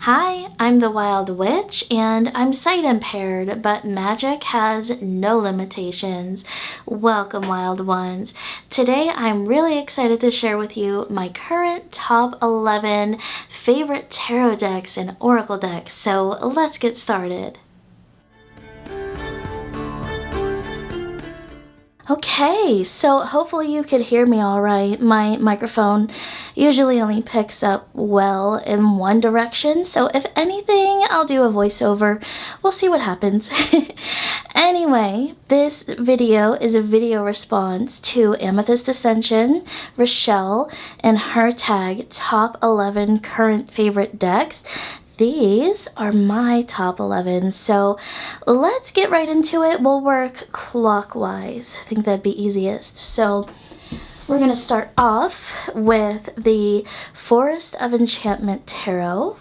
Hi, I'm the Wild Witch, and I'm sight impaired, but magic has no limitations. Welcome, Wild Ones. Today, I'm really excited to share with you my current top 11 favorite tarot decks and oracle decks, so let's get started. Okay, so hopefully you could hear me all right. My microphone usually only picks up well in one direction, so if anything, I'll do a voiceover. We'll see what happens. Anyway, this video is a video response to Amethyst Ascension, Rachele, and her tag top 11 current favorite decks. These are my top 11, so let's get right into it. We'll work clockwise. I think that'd be easiest. So we're going to start off with the Forest of Enchantment Tarot.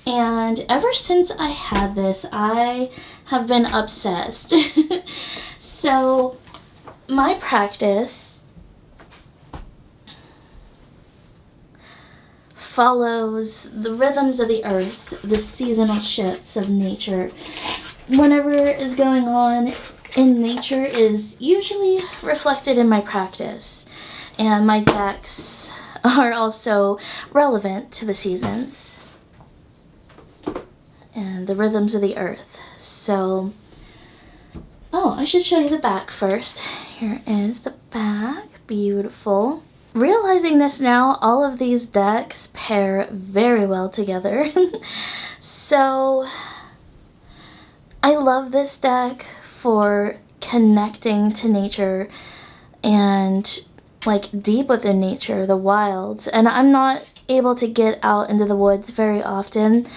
And ever since I had this, I have been obsessed. So my practice follows the rhythms of the earth, the seasonal shifts of nature. Whatever is going on in nature is usually reflected in my practice, and my decks are also relevant to the seasons and the rhythms of the earth. So, oh, I should show you the back first. Here is the back. Beautiful. Realizing this now, all of these decks pair very well together. So I love this deck for connecting to nature and like deep within nature, the wilds. And I'm not able to get out into the woods very often,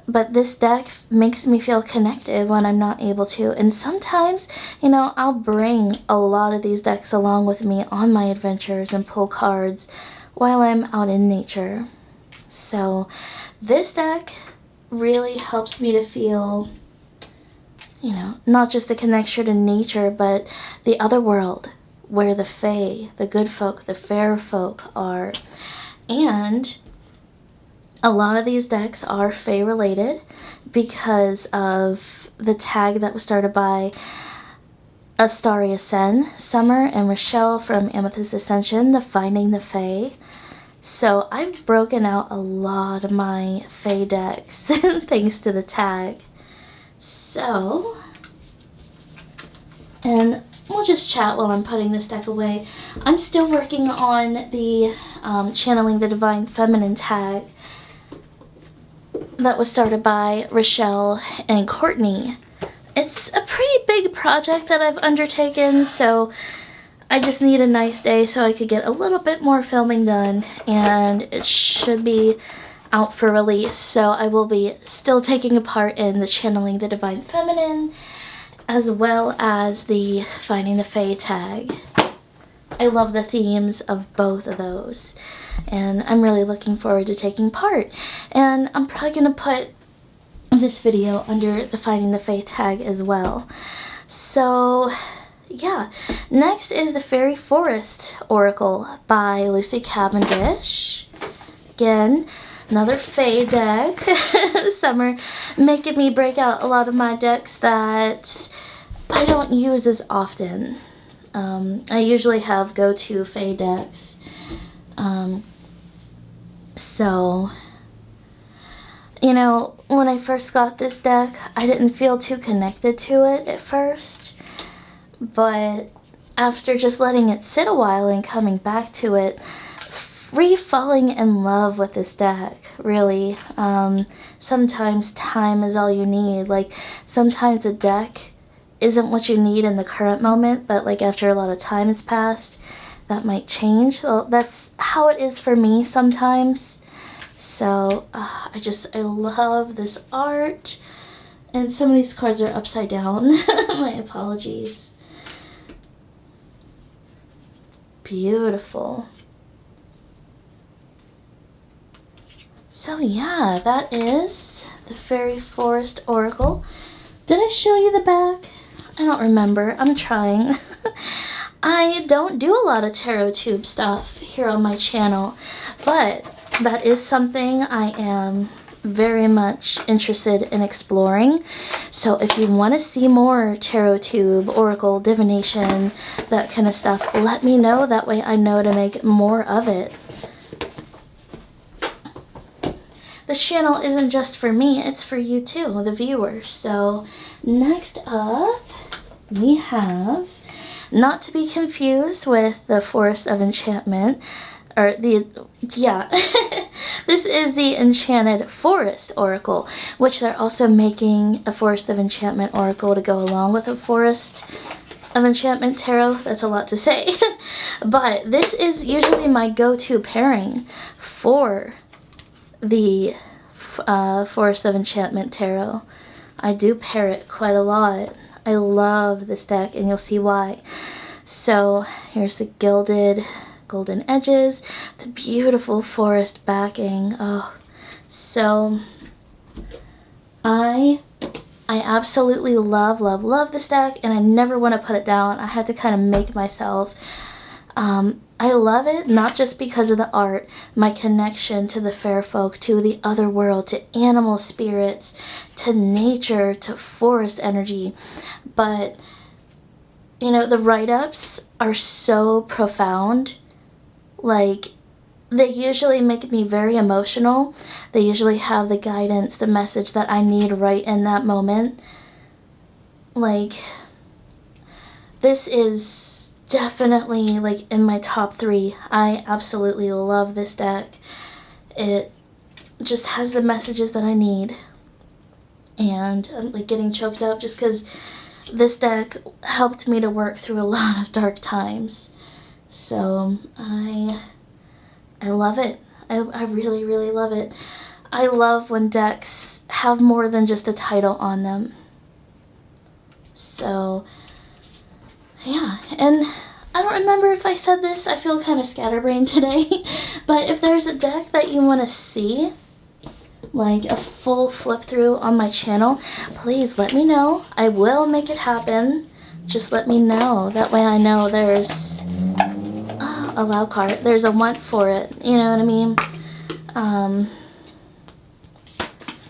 but this deck makes me feel connected when I'm not able to. And sometimes, you know, I'll bring a lot of these decks along with me on my adventures and pull cards while I'm out in nature. So this deck really helps me to feel, you know, not just a connection to nature, but the other world where the fae, the good folk, the fair folk are. And a lot of these decks are fae related because of the tag that was started by Astaria Sen, Summer, and Rachele from Amethyst Ascension, the Finding the Fae. So I've broken out a lot of my fae decks thanks to the tag. So, and we'll just chat while I'm putting this deck away. I'm still working on the Channeling the Divine Feminine tag that was started by Rachele and Courtney. It's a pretty big project that I've undertaken, so I just need a nice day so I could get a little bit more filming done, and it should be out for release. So I will be still taking a part in the Channeling the Divine Feminine as well as the Finding the Fae tag. I love the themes of both of those, and I'm really looking forward to taking part. And I'm probably going to put this video under the Finding the Fae tag as well. So yeah, next is the Fairy Forest Oracle by Lucy Cavendish. Again, another Fae deck. Summer making me break out a lot of my decks that I don't use as often. I usually have go-to Fae decks. So, you know, when I first got this deck, I didn't feel too connected to it at first. But after just letting it sit a while and coming back to it, falling in love with this deck, really. Sometimes time is all you need. Like, sometimes a deck isn't what you need in the current moment, but like after a lot of time has passed, that might change. Well, that's how it is for me sometimes. So I love this art, and some of these cards are upside down. My apologies. Beautiful. So yeah, that is the Fairy Forest Oracle. Did I show you the back? I don't remember. I'm trying. I don't do a lot of tarottube stuff here on my channel, but that is something I am very much interested in exploring. So if you want to see more tarottube, oracle, divination, that kind of stuff, let me know. That way I know to make more of it. This channel isn't just for me, it's for you too, the viewers. So next up we have, not to be confused with the Forest of Enchantment, or the, yeah, this is the Enchanted Forest Oracle, which they're also making a Forest of Enchantment Oracle to go along with a Forest of Enchantment Tarot. That's a lot to say. But this is usually my go-to pairing for the Forest of Enchantment Tarot. I do pair it quite a lot. I love this deck, and you'll see why. So here's the gilded golden edges, the beautiful forest backing. Oh, so I absolutely love, love, love this deck, and I never want to put it down. I had to kind of make myself. I love it, not just because of the art, my connection to the fair folk, to the other world, to animal spirits, to nature, to forest energy, but, you know, the write-ups are so profound. Like, they usually make me very emotional. They usually have the guidance, the message that I need right in that moment. Like, this is definitely like in my top 3. I absolutely love this deck. It just has the messages that I need, and I'm like getting choked up just because this deck helped me to work through a lot of dark times. So I love it. I really, really love it. I love when decks have more than just a title on them. So yeah, and I don't remember if I said this. I feel kind of scatterbrained today. But if there's a deck that you want to see, like a full flip through on my channel, please let me know. I will make it happen. Just let me know. That way I know there's a loud card. There's a want for it. You know what I mean?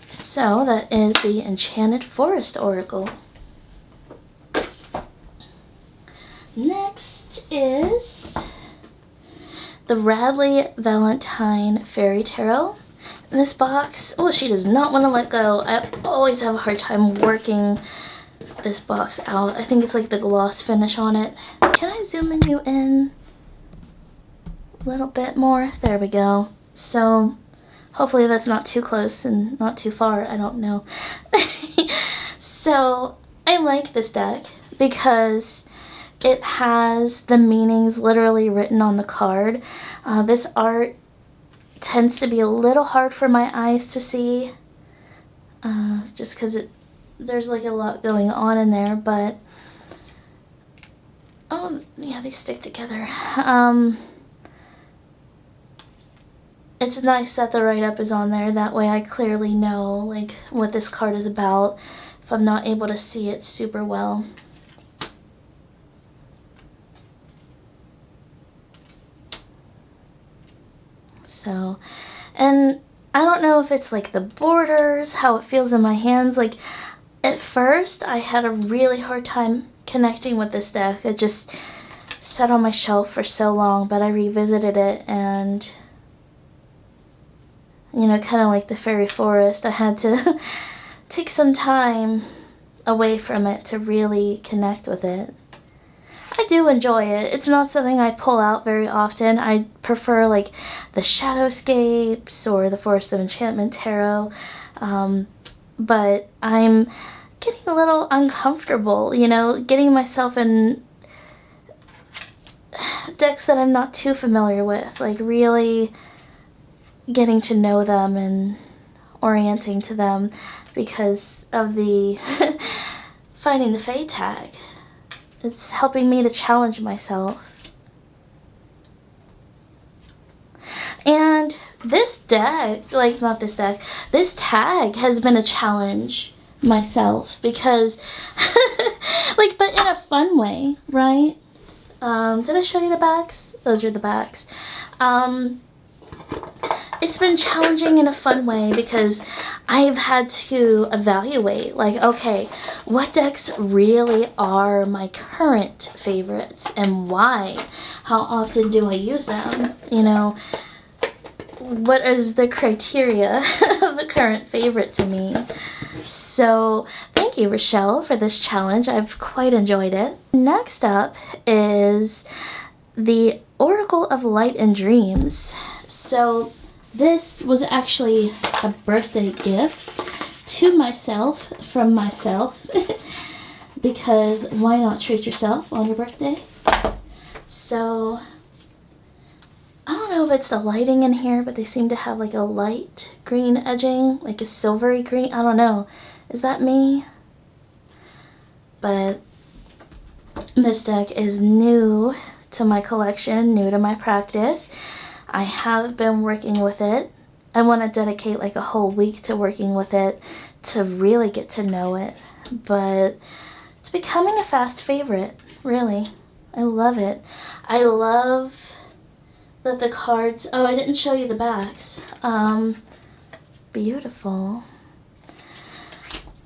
So that is the Enchanted Forest Oracle. Next is the Radley Valentine Fairy Tarot. In this box, oh, she does not want to let go. I always have a hard time working this box out. I think it's like the gloss finish on it. Can I zoom you in a little bit more? There we go. So hopefully that's not too close and not too far. I don't know. So I like this deck because it has the meanings literally written on the card. This art tends to be a little hard for my eyes to see, just because there's like a lot going on in there, but oh yeah, they stick together. It's nice that the write-up is on there. That way I clearly know like what this card is about if I'm not able to see it super well. So, and I don't know if it's like the borders, how it feels in my hands. Like, at first I had a really hard time connecting with this deck. It just sat on my shelf for so long, but I revisited it, and you know, kind of like the fairy forest, I had to take some time away from it to really connect with it. I do enjoy it. It's not something I pull out very often. I prefer like the Shadowscapes or the Forest of Enchantment Tarot, but I'm getting a little uncomfortable, you know, getting myself in decks that I'm not too familiar with, like really getting to know them and orienting to them because of the finding the Fae tag. It's helping me to challenge myself. And this deck, like not this deck, this tag has been a challenge myself because, like, but in a fun way, right? Did I show you the backs? Those are the backs. it's been challenging in a fun way because I've had to evaluate, like, okay, what decks really are my current favorites and why? How often do I use them? You know, what is the criteria of a current favorite to me? So thank you, Rachele, for this challenge. I've quite enjoyed it. Next up is the Oracle of Light and Dreams. So this was actually a birthday gift to myself from myself because why not treat yourself on your birthday? So I don't know if it's the lighting in here, but they seem to have like a light green edging, like a silvery green. I don't know. Is that me? But this deck is new to my collection, new to my practice. I have been working with it. I want to dedicate like a whole week to working with it to really get to know it. But it's becoming a fast favorite, really. I love it. I love that the cards, oh, I didn't show you the backs. Beautiful.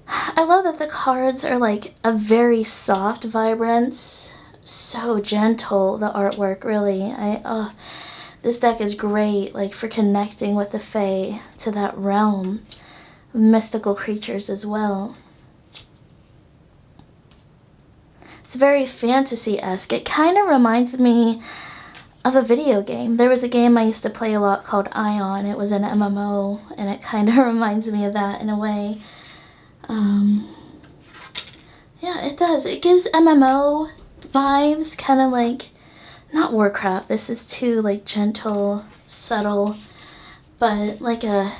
I love that the cards are like a very soft vibrance. So gentle, the artwork, really. This deck is great, like, for connecting with the fae to that realm of mystical creatures as well. It's very fantasy-esque. It kind of reminds me of a video game. There was a game I used to play a lot called Ion. It was an MMO, and it kind of reminds me of that in a way. Yeah, it does. It gives MMO vibes, kind of like, not Warcraft, this is too like gentle, subtle, but like a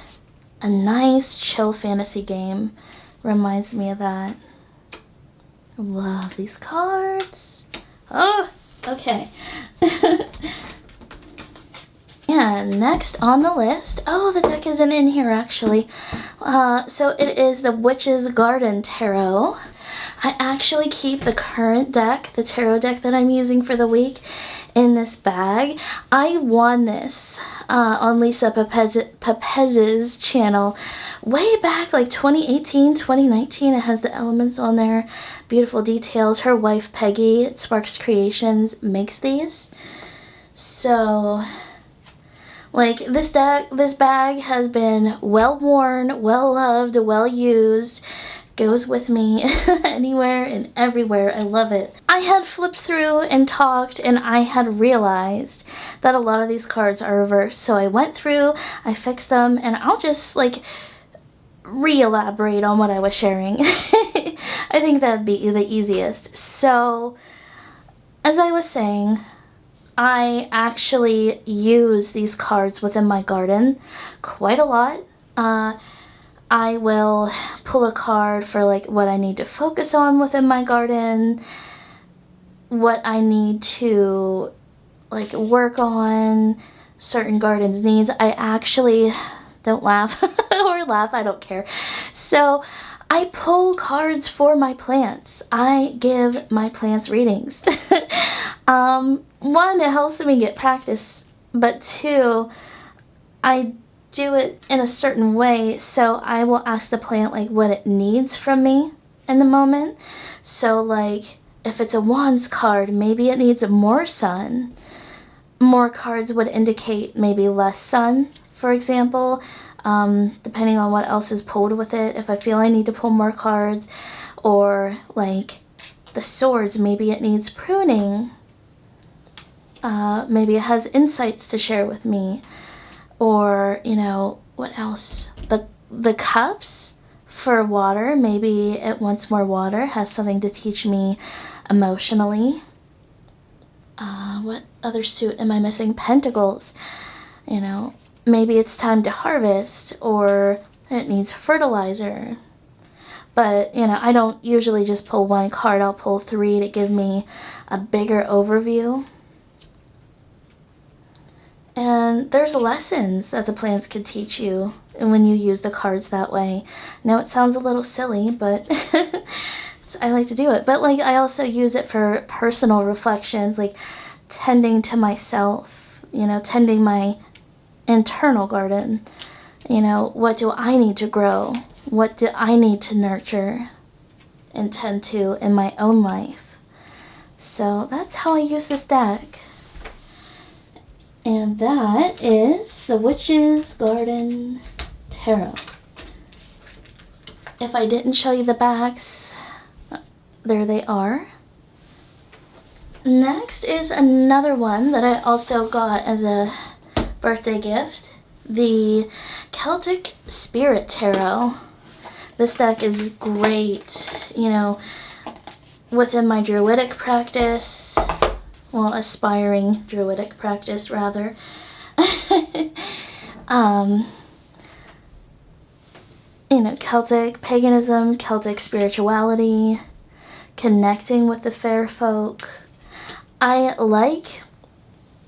nice chill fantasy game reminds me of that. I love these cards. Oh, okay. Yeah, next on the list, oh, the deck isn't in here actually. So it is the Witch's Garden Tarot. I actually keep the current deck, the tarot deck that I'm using for the week, in this bag. I won this on Lisa Pepez's channel way back, like 2018, 2019. It has the elements on there, beautiful details. Her wife Peggy at Sparks Creations makes these. So, like, this bag has been well worn, well loved, well used. Goes with me anywhere and everywhere. I love it. I had flipped through and talked, and I had realized that a lot of these cards are reversed. So I went through, I fixed them, and I'll just like re-elaborate on what I was sharing. I think that'd be the easiest. So, as I was saying, I actually use these cards within my garden quite a lot. I will pull a card for like what I need to focus on within my garden, what I need to like work on, certain gardens needs. I actually, don't laugh or laugh, I don't care. So I pull cards for my plants. I give my plants readings. One, it helps me get practice, but two, I do it in a certain way, so I will ask the plant like what it needs from me in the moment. So like if it's a wands card, maybe it needs more sun. More cards would indicate maybe less sun, for example, depending on what else is pulled with it. If I feel I need to pull more cards, or like the swords, maybe it needs pruning. Maybe it has insights to share with me. Or, you know, what else? The cups for water, maybe it wants more water, has something to teach me emotionally. What other suit am I missing? Pentacles. You know, maybe it's time to harvest, or it needs fertilizer. But, you know, I don't usually just pull one card. I'll pull three to give me a bigger overview. And there's lessons that the plants can teach you when you use the cards that way. I know it sounds a little silly, but I like to do it. But like, I also use it for personal reflections, like tending to myself, you know, tending my internal garden. You know, what do I need to grow? What do I need to nurture and tend to in my own life? So that's how I use this deck. And that is the Witch's Garden Tarot. If I didn't show you the backs, there they are. Next is another one that I also got as a birthday gift. The Celtic Spirit Tarot. This deck is great, you know, within my druidic practice. Well, aspiring druidic practice, rather. You know, Celtic paganism, Celtic spirituality, connecting with the fair folk. I like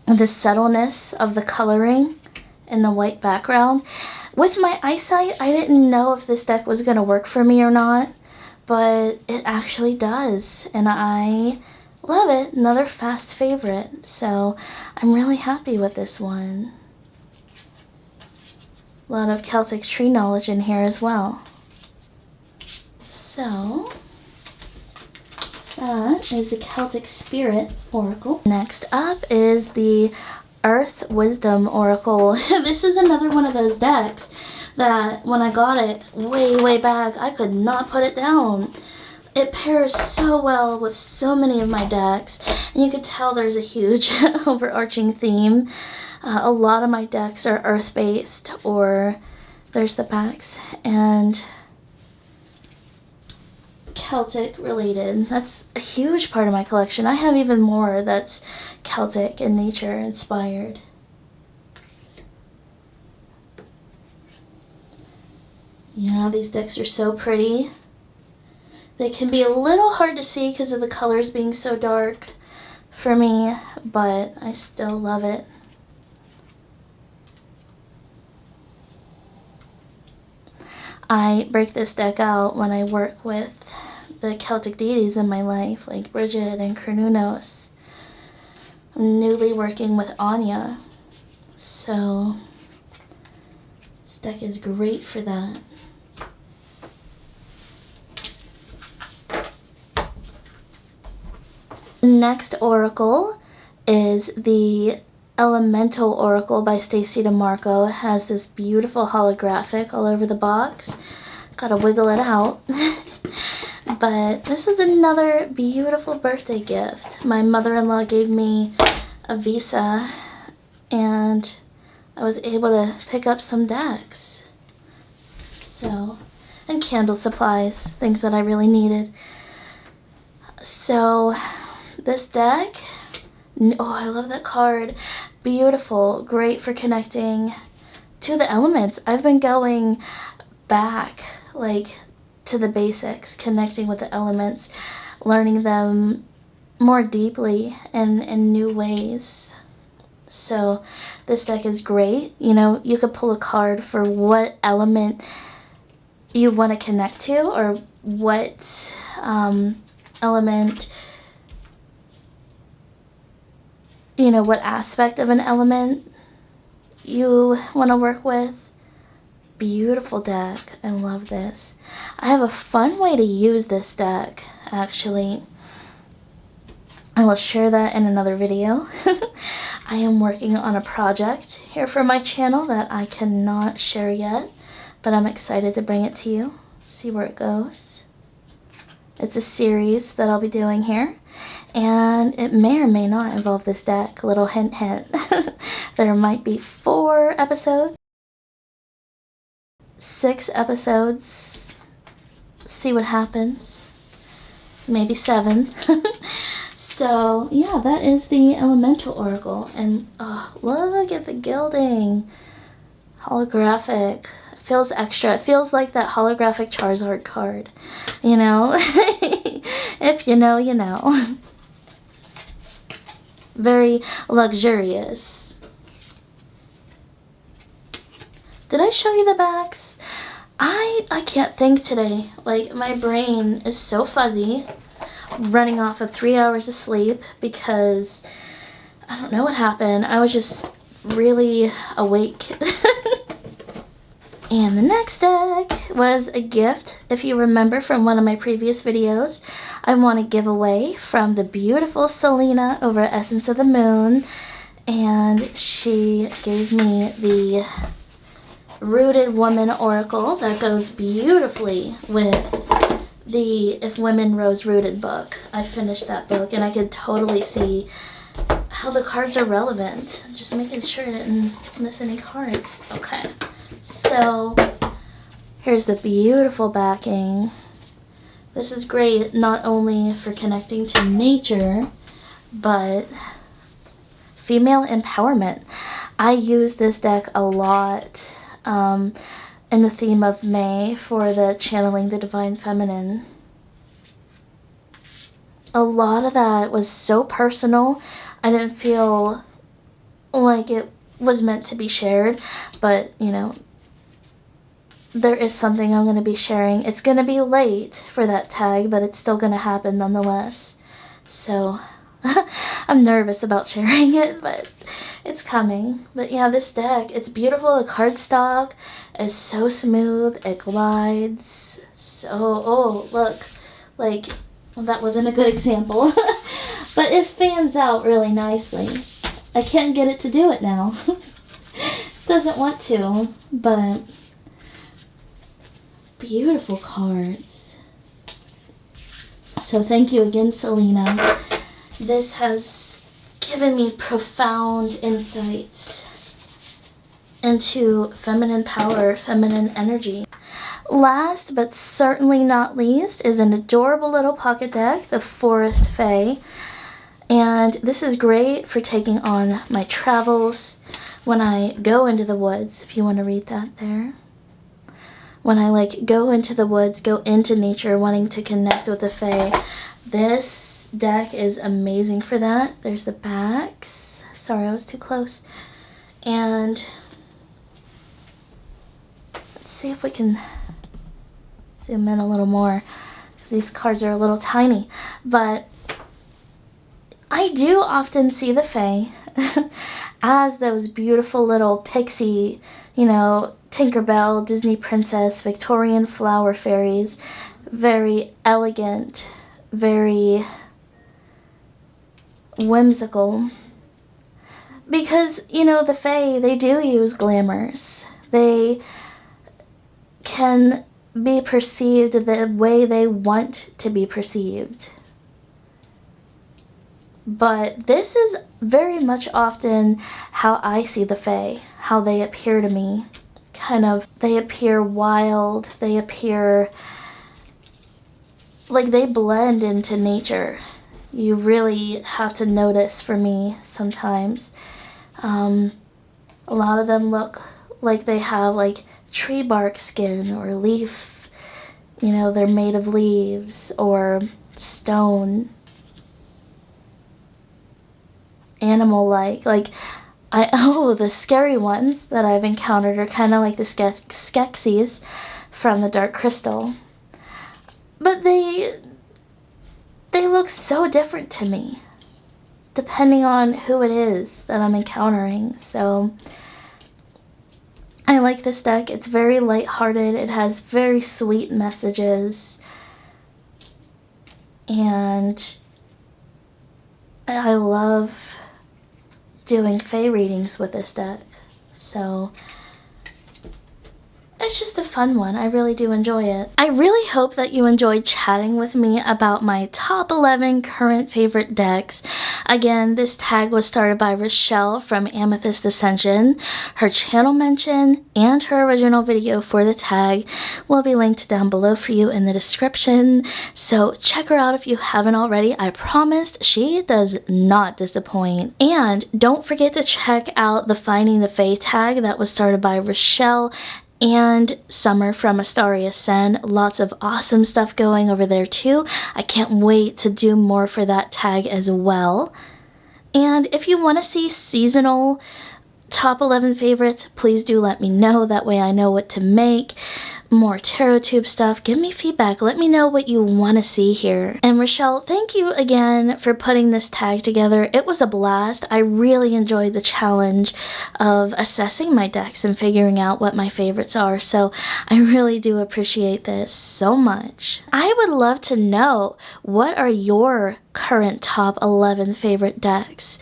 the subtleness of the coloring in the white background. With my eyesight, I didn't know if this deck was going to work for me or not, but it actually does, and I love it. Another fast favorite, so I'm really happy with this one. A lot of Celtic tree knowledge in here as well. So that is the Celtic Spirit Oracle. Next up is the Earth Wisdom Oracle. This is another one of those decks that when I got it way back, I could not put it down. It pairs so well with so many of my decks, and you could tell there's a huge overarching theme. A lot of my decks are earth-based, or there's the backs, and Celtic related. That's a huge part of my collection. I have even more that's Celtic and nature inspired. Yeah, these decks are so pretty. They can be a little hard to see because of the colors being so dark for me, but I still love it. I break this deck out when I work with the Celtic deities in my life, like Bridget and Cernunnos. I'm newly working with Anya, so this deck is great for that. Next oracle is the Elemental Oracle by Stacey DeMarco. It has this beautiful holographic all over the box. Gotta wiggle it out. But this is another beautiful birthday gift. My mother-in-law gave me a visa, and I was able to pick up some decks. So, and candle supplies, things that I really needed. So, this deck, oh, I love that card. Beautiful, great for connecting to the elements. I've been going back, like, to the basics, connecting with the elements, learning them more deeply and in new ways. So this deck is great. You know, you could pull a card for what element you want to connect to, or what element, you know, what aspect of an element you want to work with. Beautiful deck. I love this. I have a fun way to use this deck, actually. I will share that in another video. I am working on a project here for my channel that I cannot share yet, but I'm excited to bring it to you, see where it goes. It's a series that I'll be doing here, and it may or may not involve this deck. Little hint hint. There might be 4 episodes, 6 episodes, see what happens, maybe 7. So yeah, that is the Elemental Oracle, and oh, look at the gilding, holographic. It feels extra. It feels like that holographic Charizard card, you know. If you know, you know. Very luxurious. Did I show you the backs? I can't think today. Like, my brain is so fuzzy, running off of 3 hours of sleep because I don't know what happened. I was just really awake. And the next deck was a gift. If you remember from one of my previous videos, I won a giveaway from the beautiful Selena over at Essence of the Moon. And she gave me the Rooted Woman Oracle that goes beautifully with the If Women Rose Rooted book. I finished that book and I could totally see how the cards are relevant. I'm just making sure I didn't miss any cards. Okay. So here's the beautiful backing. This is great not only for connecting to nature, but female empowerment. I use this deck a lot in the theme of May for the channeling the divine feminine. A lot of that was so personal. I didn't feel like it was meant to be shared, but you know, there is something I'm going to be sharing. It's going to be late for that tag, but it's still going to happen nonetheless. So I'm nervous about sharing it, but it's coming. But yeah, this deck, it's beautiful. The cardstock is so smooth. It glides. So, oh, look. Like, well, that wasn't a good example. But it fans out really nicely. I can't get it to do it now. Doesn't want to, but beautiful cards. So thank you again, Selena. This has given me profound insights into feminine power, feminine energy. Last but certainly not least is an adorable little pocket deck, the Forest Fae. And this is great for taking on my travels when I go into the woods, if you want to read that there. When I like go into the woods, go into nature, wanting to connect with the Fae, this deck is amazing for that. There's the backs. Sorry, I was too close. And let's see if we can zoom in a little more, because these cards are a little tiny. But I do often see the Fae as those beautiful little pixie, you know, Tinkerbell, Disney princess, Victorian flower fairies. Very elegant, very whimsical. Because, you know, the Fae, they do use glamours. They can be perceived the way they want to be perceived. But this is very much often how I see the Fae, how they appear to me. Kind of, they appear wild, they appear like they blend into nature. You really have to notice for me sometimes. A lot of them look like they have like tree bark skin or leaf, you know, they're made of leaves or stone. Animal-like, the scary ones that I've encountered are kind of like the Skeksis from the Dark Crystal. But they look so different to me, depending on who it is that I'm encountering. So I like this deck. It's very lighthearted. It has very sweet messages. And I love doing Fae readings with this deck, so it's just a fun one. I really do enjoy it. I really hope that you enjoyed chatting with me about my top 11 current favorite decks. Again, this tag was started by Rachele from Amethyst Ascension. Her channel mention and her original video for the tag will be linked down below for you in the description, so check her out if you haven't already. I promised she does not disappoint. And don't forget to check out the Finding the Fae tag that was started by Rachele and Summer from Astaria Sen. Lots of awesome stuff going over there too. I can't wait to do more for that tag as well. And if you want to see seasonal top 11 favorites, please do let me know. That way I know what to make. More tarottube stuff. Give me feedback. Let me know what you want to see here. And Rachele, thank you again for putting this tag together. It was a blast. I really enjoyed the challenge of assessing my decks and figuring out what my favorites are. So I really do appreciate this so much. I would love to know, what are your current top 11 favorite decks?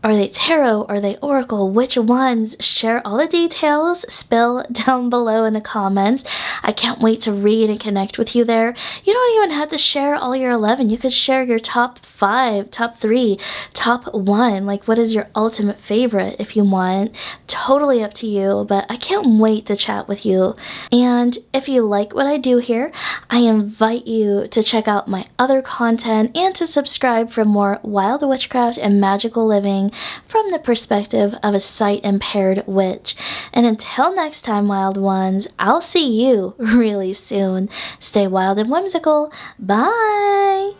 Are they tarot? Are they oracle? Which ones? Share all the details. Spill down below in the comments. I can't wait to read and connect with you there. You don't even have to share all your 11. You could share your top 5, top 3, top 1. Like, what is your ultimate favorite if you want? Totally up to you, but I can't wait to chat with you. And if you like what I do here, I invite you to check out my other content and to subscribe for more wild witchcraft and magical living from the perspective of a sight-impaired witch. And until next time, wild ones, I'll see you really soon. Stay wild and whimsical. Bye!